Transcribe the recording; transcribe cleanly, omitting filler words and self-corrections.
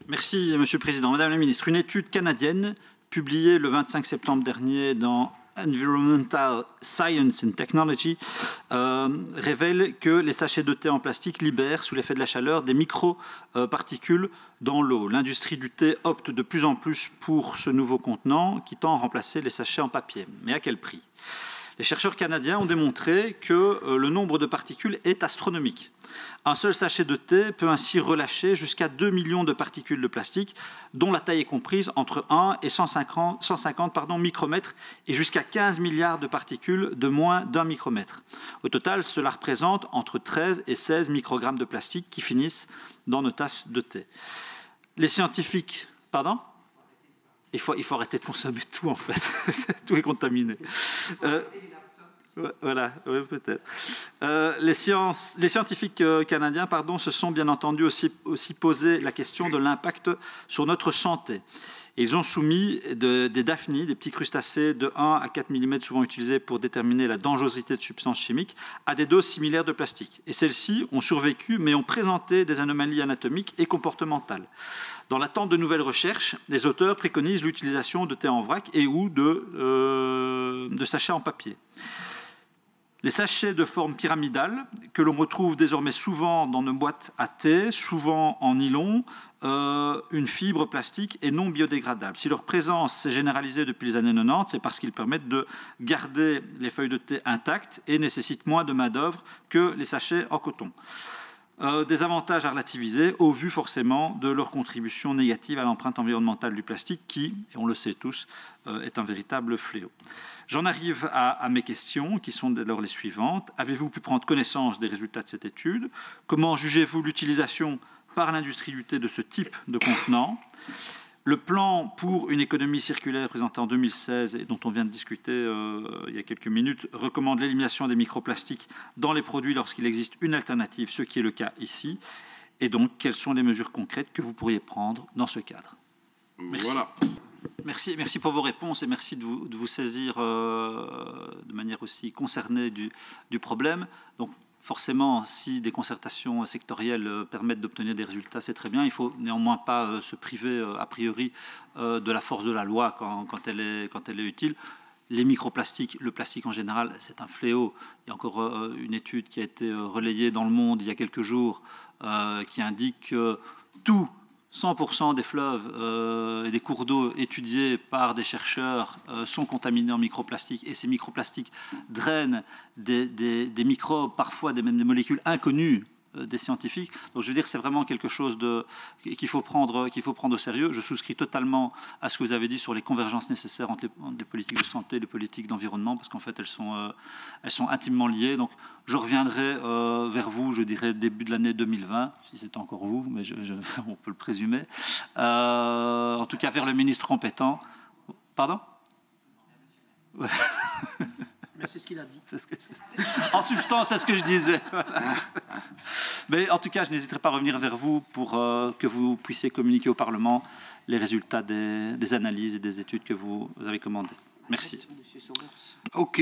Merci, Monsieur le Président. Madame la Ministre, une étude canadienne publiée le 25 septembre dernier dans Environmental Science and Technology révèle que les sachets de thé en plastique libèrent, sous l'effet de la chaleur, des micro-particules dans l'eau. L'industrie du thé opte de plus en plus pour ce nouveau contenant qui tend à remplacer les sachets en papier. Mais à quel prix ? Les chercheurs canadiens ont démontré que le nombre de particules est astronomique. Un seul sachet de thé peut ainsi relâcher jusqu'à 2 millions de particules de plastique, dont la taille est comprise entre 1 et 150 micromètres et jusqu'à 15 milliards de particules de moins d'1 micromètre. Au total, cela représente entre 13 et 16 microgrammes de plastique qui finissent dans nos tasses de thé. Les scientifiques... Pardon ? Il faut arrêter de consommer tout, en fait. Tout est contaminé. Voilà, oui, peut-être. Les scientifiques canadiens se sont bien entendu aussi posé la question de l'impact sur notre santé. Ils ont soumis des daphnies, des petits crustacés de 1 à 4 mm, souvent utilisés pour déterminer la dangerosité de substances chimiques, à des doses similaires de plastique. Et celles-ci ont survécu, mais ont présenté des anomalies anatomiques et comportementales. Dans l'attente de nouvelles recherches, les auteurs préconisent l'utilisation de thé en vrac et ou de sachets en papier. Les sachets de forme pyramidale, que l'on retrouve désormais souvent dans nos boîtes à thé, souvent en nylon, une fibre plastique et non biodégradable. Si leur présence s'est généralisée depuis les années 90, c'est parce qu'ils permettent de garder les feuilles de thé intactes et nécessitent moins de main-d'œuvre que les sachets en coton. Des avantages à relativiser au vu forcément de leur contribution négative à l'empreinte environnementale du plastique qui, et on le sait tous, est un véritable fléau. J'en arrive à mes questions qui sont alors les suivantes. Avez-vous pu prendre connaissance des résultats de cette étude? Comment jugez-vous l'utilisation par l'industrie du thé de ce type de contenant? Le plan pour une économie circulaire présenté en 2016 et dont on vient de discuter il y a quelques minutes recommande l'élimination des microplastiques dans les produits lorsqu'il existe une alternative, ce qui est le cas ici. Et donc, quelles sont les mesures concrètes que vous pourriez prendre dans ce cadre? Merci. Voilà. Merci pour vos réponses et merci de vous saisir de manière aussi concernée du problème. Donc, forcément, si des concertations sectorielles permettent d'obtenir des résultats, c'est très bien. Il ne faut néanmoins pas se priver, a priori, de la force de la loi quand elle est utile. Les microplastiques, le plastique en général, c'est un fléau. Il y a encore une étude qui a été relayée dans le Monde il y a quelques jours qui indique que 100% des fleuves et des cours d'eau étudiés par des chercheurs sont contaminés en microplastiques et ces microplastiques drainent des microbes, parfois même des molécules inconnues des scientifiques. Donc je veux dire, c'est vraiment quelque chose qu'il faut prendre au sérieux. Je souscris totalement à ce que vous avez dit sur les convergences nécessaires entre les politiques de santé et les politiques d'environnement, parce qu'en fait, elles sont intimement liées. Donc je reviendrai vers vous, je dirais, début de l'année 2020, si c'est encore vous, mais on peut le présumer. En tout cas, vers le ministre compétent. Pardon ? Ouais. Mais c'est ce qu'il a dit. En substance, c'est ce que je disais. Mais en tout cas, je n'hésiterai pas à revenir vers vous pour que vous puissiez communiquer au Parlement les résultats des analyses et des études que vous avez commandées. Merci. OK.